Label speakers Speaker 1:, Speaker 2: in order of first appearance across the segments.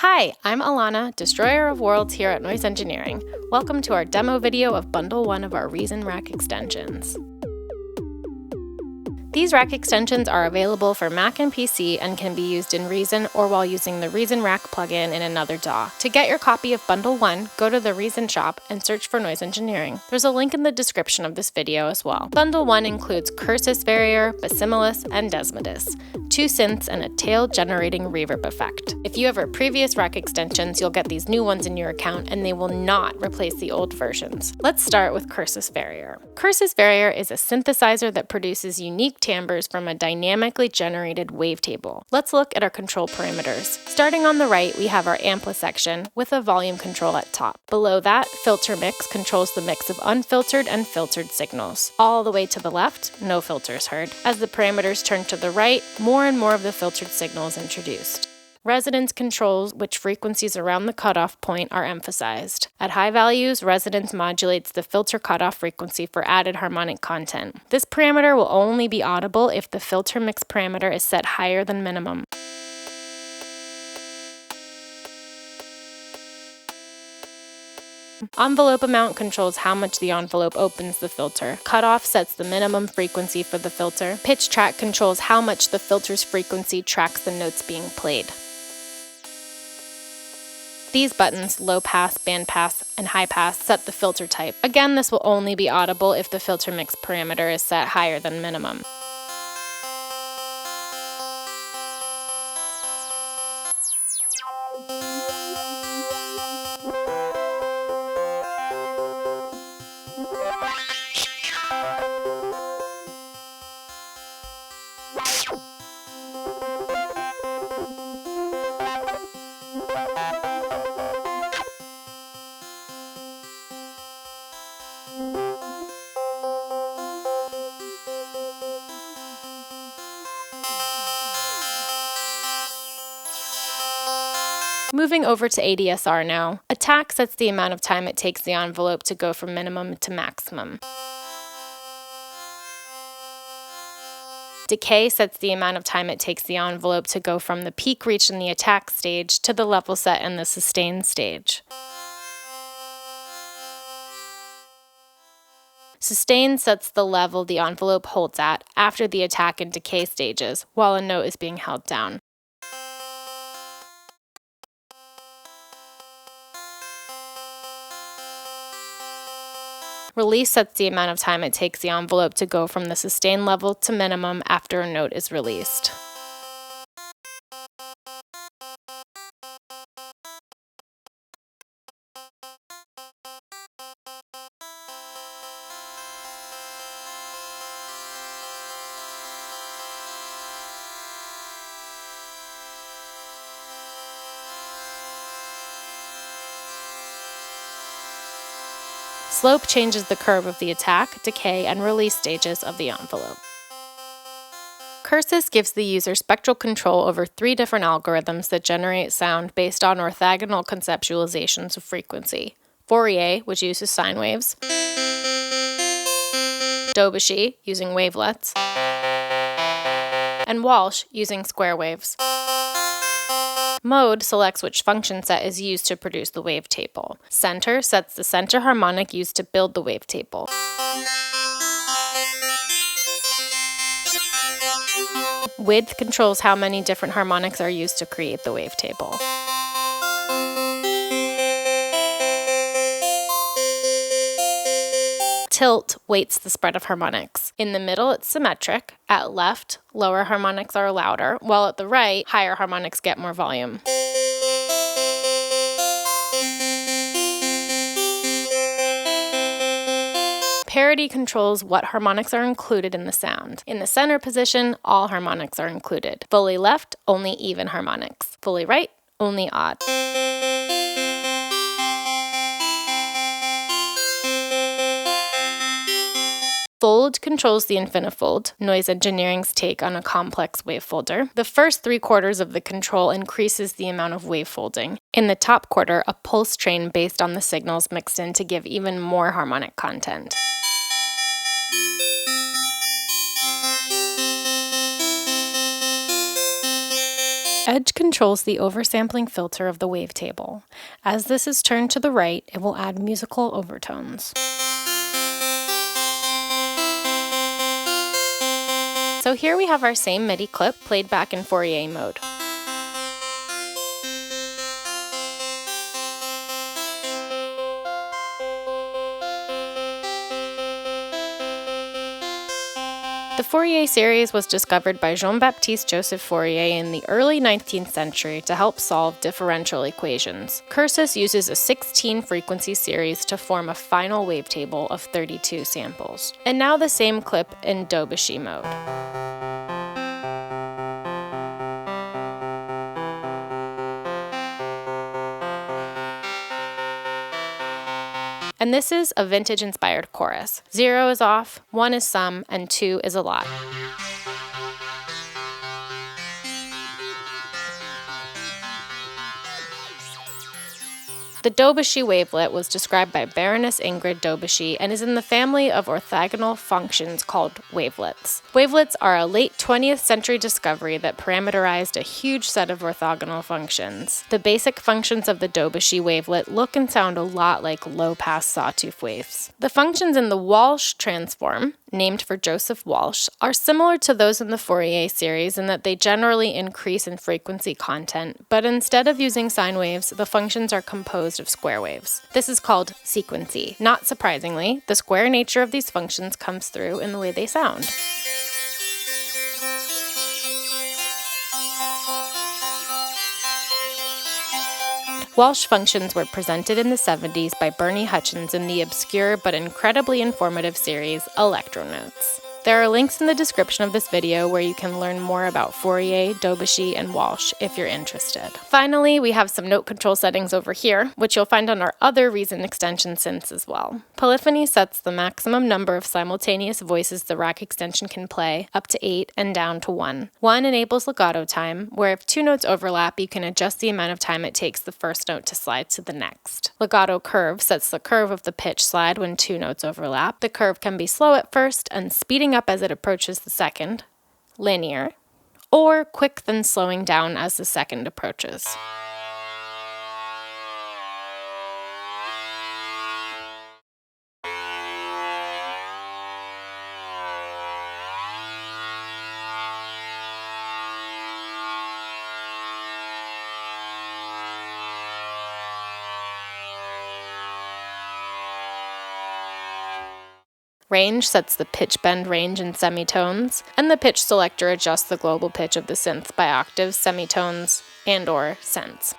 Speaker 1: Hi, I'm Alana, Destroyer of Worlds here at Noise Engineering. Welcome to our demo video of Bundle 1 of our Reason Rack extensions. These rack extensions are available for Mac and PC and can be used in Reason or while using the Reason Rack plugin in another DAW. To get your copy of Bundle 1, go to the Reason shop and search for Noise Engineering. There's a link in the description of this video as well. Bundle 1 includes Cursus Vereor, Basimilus, and Desmodus, 2 synths, and a tail-generating reverb effect. If you have our previous rack extensions, you'll get these new ones in your account and they will not replace the old versions. Let's start with Cursus Vereor. Cursus Vereor is a synthesizer that produces unique timbres from a dynamically generated wavetable. Let's look at our control parameters. Starting on the right, we have our ampli section with a volume control at top. Below that, filter mix controls the mix of unfiltered and filtered signals. All the way to the left, no filters heard. As the parameters turn to the right, more and more of the filtered signal is introduced. Resonance controls which frequencies around the cutoff point are emphasized. At high values, resonance modulates the filter cutoff frequency for added harmonic content. This parameter will only be audible if the filter mix parameter is set higher than minimum. Envelope amount controls how much the envelope opens the filter. Cutoff sets the minimum frequency for the filter. Pitch track controls how much the filter's frequency tracks the notes being played. These buttons, low pass, band pass, and high pass, set the filter type. Again, this will only be audible if the filter mix parameter is set higher than minimum. Moving over to ADSR now. Attack sets the amount of time it takes the envelope to go from minimum to maximum. Decay sets the amount of time it takes the envelope to go from the peak reached in the attack stage to the level set in the sustain stage. Sustain sets the level the envelope holds at after the attack and decay stages, while a note is being held down. Release sets the amount of time it takes the envelope to go from the sustain level to minimum after a note is released. Slope changes the curve of the attack, decay, and release stages of the envelope. Cursus gives the user spectral control over 3 different algorithms that generate sound based on orthogonal conceptualizations of frequency. Fourier, which uses sine waves, Debussy, using wavelets, and Walsh, using square waves. Mode selects which function set is used to produce the wavetable. Center sets the center harmonic used to build the wavetable. Width controls how many different harmonics are used to create the wavetable. Tilt weights the spread of harmonics. In the middle, it's symmetric. At left, lower harmonics are louder, while at the right, higher harmonics get more volume. Parity controls what harmonics are included in the sound. In the center position, all harmonics are included. Fully left, only even harmonics. Fully right, only odd. Fold controls the infinifold, Noise Engineering's take on a complex wavefolder. The first 3/4 of the control increases the amount of wavefolding. In the top quarter, a pulse train based on the signals mixed in to give even more harmonic content. edge controls the oversampling filter of the wavetable. As this is turned to the right, it will add musical overtones. So here we have our same MIDI clip played back in Fourier mode. The Fourier series was discovered by Jean-Baptiste Joseph Fourier in the early 19th century to help solve differential equations. Cursus uses a 16-frequency series to form a final wavetable of 32 samples. And now the same clip in Debussy mode. And this is a vintage-inspired chorus. 0 is off, 1 is some, and 2 is a lot. The Debussy wavelet was described by Baroness Ingrid Debussy and is in the family of orthogonal functions called wavelets. Wavelets are a late 20th century discovery that parameterized a huge set of orthogonal functions. The basic functions of the Debussy wavelet look and sound a lot like low-pass sawtooth waves. The functions in the Walsh transform, named for Joseph Walsh, are similar to those in the Fourier series in that they generally increase in frequency content, but instead of using sine waves, the functions are composed of square waves. This is called sequency. Not surprisingly, the square nature of these functions comes through in the way they sound. Walsh functions were presented in the 70s by Bernie Hutchins in the obscure but incredibly informative series Electronotes. There are links in the description of this video where you can learn more about Fourier, Debussy, and Walsh if you're interested. Finally, we have some note control settings over here, which you'll find on our other Reason extension synths as well. Polyphony sets the maximum number of simultaneous voices the rack extension can play, up to 8 and down to 1. 1 enables legato time, where if 2 notes overlap, you can adjust the amount of time it takes the first note to slide to the next. Legato curve sets the curve of the pitch slide when 2 notes overlap. The curve can be slow at first and speeding up as it approaches the second, linear, or quick then slowing down as the second approaches. Range sets the pitch bend range in semitones, and the pitch selector adjusts the global pitch of the synth by octaves, semitones, and/or cents.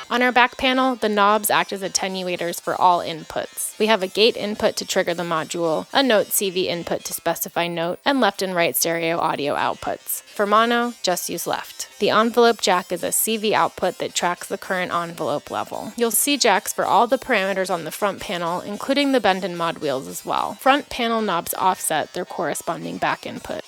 Speaker 1: On our back panel, the knobs act as attenuators for all inputs. We have a gate input to trigger the module, a note CV input to specify note, and left and right stereo audio outputs. For mono, just use left. The envelope jack is a CV output that tracks the current envelope level. You'll see jacks for all the parameters on the front panel, including the bend and mod wheels as well. Front panel knobs offset their corresponding back input.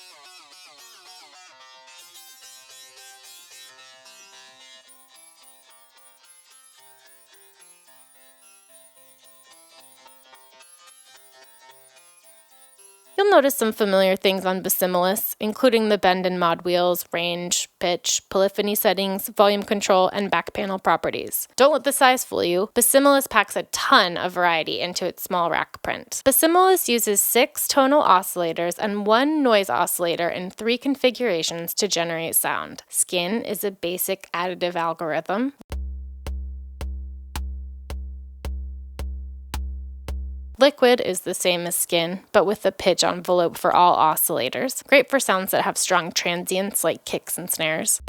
Speaker 1: You'll notice some familiar things on Basimilus, including the bend and mod wheels, range, pitch, polyphony settings, volume control, and back panel properties. Don't let the size fool you. Basimilus packs a ton of variety into its small rack print. Basimilus uses 6 tonal oscillators and 1 noise oscillator in 3 configurations to generate sound. Skin is a basic additive algorithm. Liquid is the same as skin, but with a pitch envelope for all oscillators. Great for sounds that have strong transients like kicks and snares.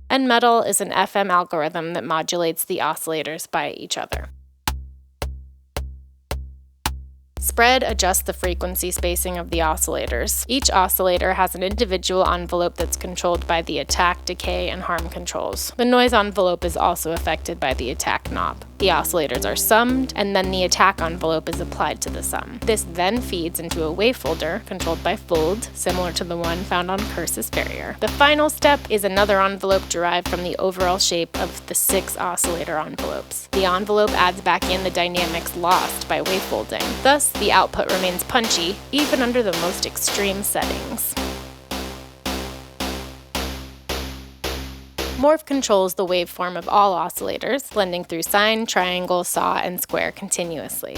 Speaker 1: And metal is an FM algorithm that modulates the oscillators by each other. Spread adjusts the frequency spacing of the oscillators. Each oscillator has an individual envelope that's controlled by the attack, decay, and harm controls. The noise envelope is also affected by the attack knob. The oscillators are summed, and then the attack envelope is applied to the sum. This then feeds into a wavefolder controlled by fold, similar to the one found on Cursus Vereor. The final step is another envelope derived from the overall shape of the 6 oscillator envelopes. The envelope adds back in the dynamics lost by wavefolding. Thus, the output remains punchy, even under the most extreme settings. Morph controls the waveform of all oscillators, blending through sine, triangle, saw, and square continuously.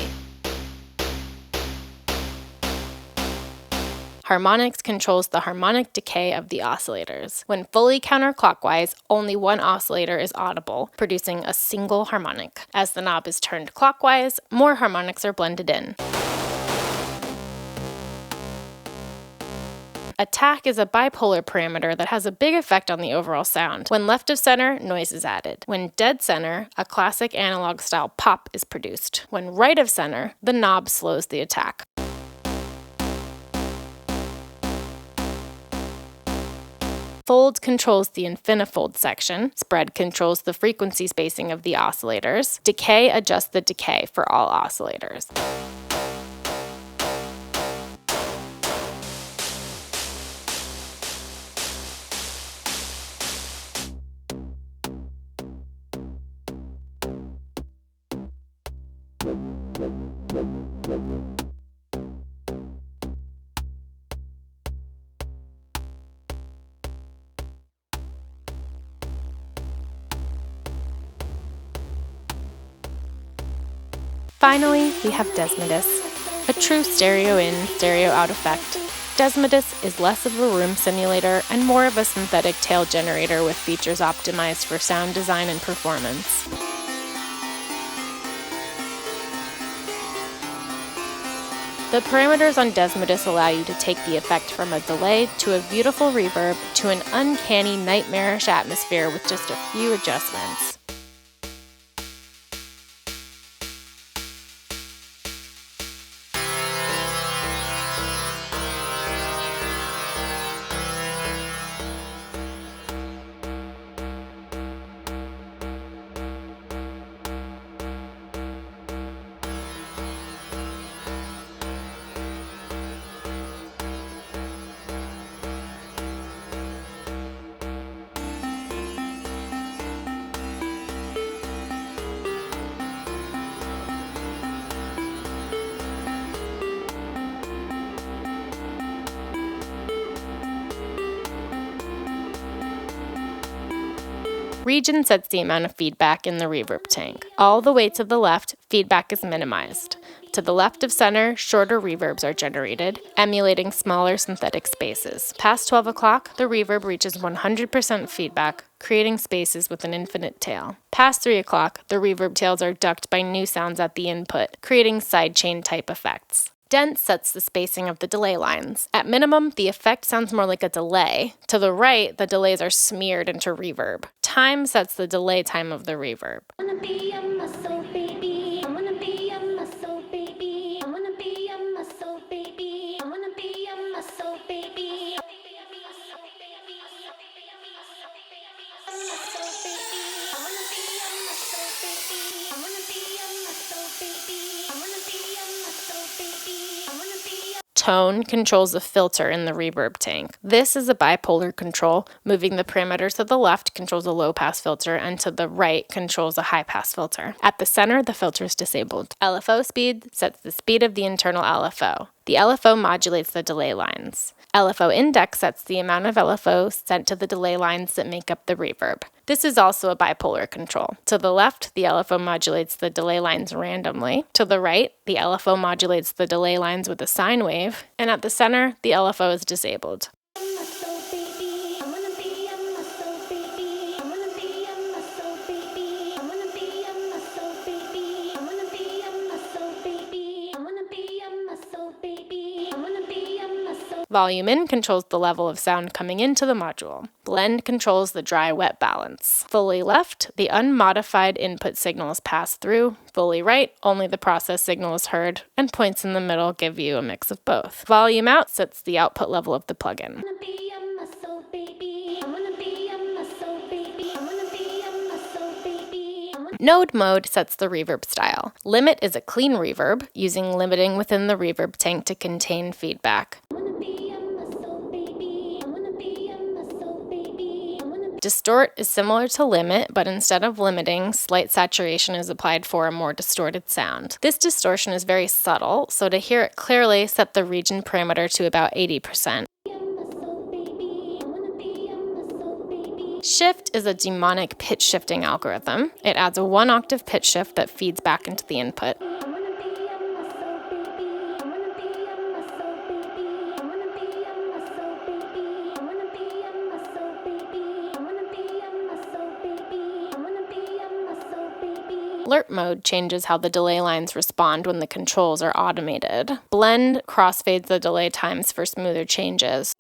Speaker 1: Harmonics controls the harmonic decay of the oscillators. When fully counterclockwise, only one oscillator is audible, producing a single harmonic. As the knob is turned clockwise, more harmonics are blended in. Attack is a bipolar parameter that has a big effect on the overall sound. When left of center, noise is added. When dead center, a classic analog style pop is produced. When right of center, the knob slows the attack. Fold controls the infinifold section. Spread controls the frequency spacing of the oscillators. Decay adjusts the decay for all oscillators. Finally, we have Desmodus, a true stereo in, stereo out effect. Desmodus is less of a room simulator and more of a synthetic tail generator with features optimized for sound design and performance. The parameters on Desmodus allow you to take the effect from a delay to a beautiful reverb to an uncanny, nightmarish atmosphere with just a few adjustments. Region sets the amount of feedback in the reverb tank. All the way to the left, feedback is minimized. To the left of center, shorter reverbs are generated, emulating smaller synthetic spaces. Past 12 o'clock, the reverb reaches 100% feedback, creating spaces with an infinite tail. Past 3 o'clock, the reverb tails are ducked by new sounds at the input, creating sidechain type effects. Dense sets the spacing of the delay lines. At minimum, the effect sounds more like a delay. To the right, the delays are smeared into reverb. Time sets the delay time of the reverb. Tone controls the filter in the reverb tank. This is a bipolar control. Moving the parameters to the left controls a low-pass filter, and to the right controls a high-pass filter. At the center, the filter is disabled. LFO speed sets the speed of the internal LFO. The LFO modulates the delay lines. LFO index sets the amount of LFO sent to the delay lines that make up the reverb. This is also a bipolar control. To the left, the LFO modulates the delay lines randomly. To the right, the LFO modulates the delay lines with a sine wave. And at the center, the LFO is disabled. Volume in controls the level of sound coming into the module. Blend controls the dry-wet balance. Fully left, the unmodified input signal is passed through. Fully right, only the process signal is heard, and points in the middle give you a mix of both. Volume out sets the output level of the plugin. Node mode sets the reverb style. Limit is a clean reverb, using limiting within the reverb tank to contain feedback. Distort is similar to limit, but instead of limiting, slight saturation is applied for a more distorted sound. This distortion is very subtle, so to hear it clearly, set the region parameter to about 80%. Shift is a demonic pitch shifting algorithm. It adds a 1-octave pitch shift that feeds back into the input. Lerp mode changes how the delay lines respond when the controls are automated. Blend crossfades the delay times for smoother changes.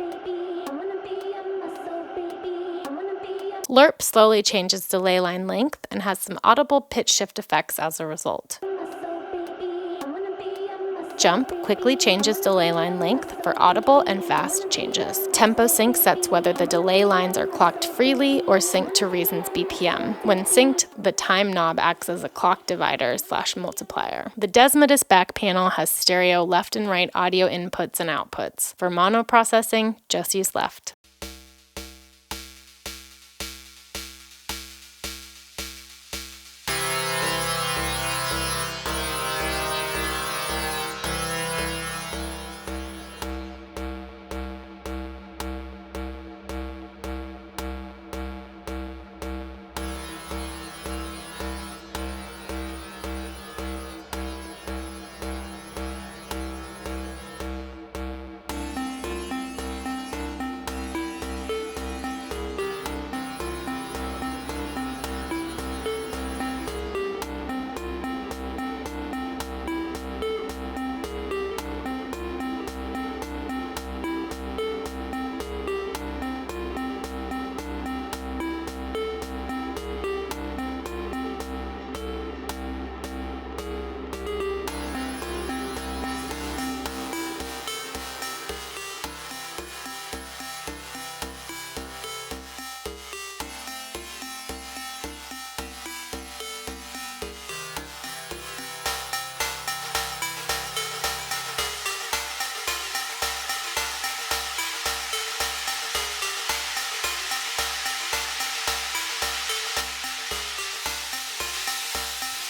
Speaker 1: Lerp slowly changes delay line length and has some audible pitch shift effects as a result. Jump quickly changes delay line length for audible and fast changes. Tempo sync sets whether the delay lines are clocked freely or synced to Reason's BPM. When synced, the time knob acts as a clock divider/multiplier. The Desmodus back panel has stereo left and right audio inputs and outputs. For mono processing, just use left.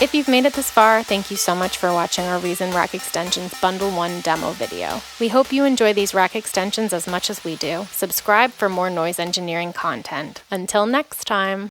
Speaker 1: If you've made it this far, thank you so much for watching our Reason Rack Extensions Bundle 1 demo video. We hope you enjoy these rack extensions as much as we do. Subscribe for more noise engineering content. Until next time!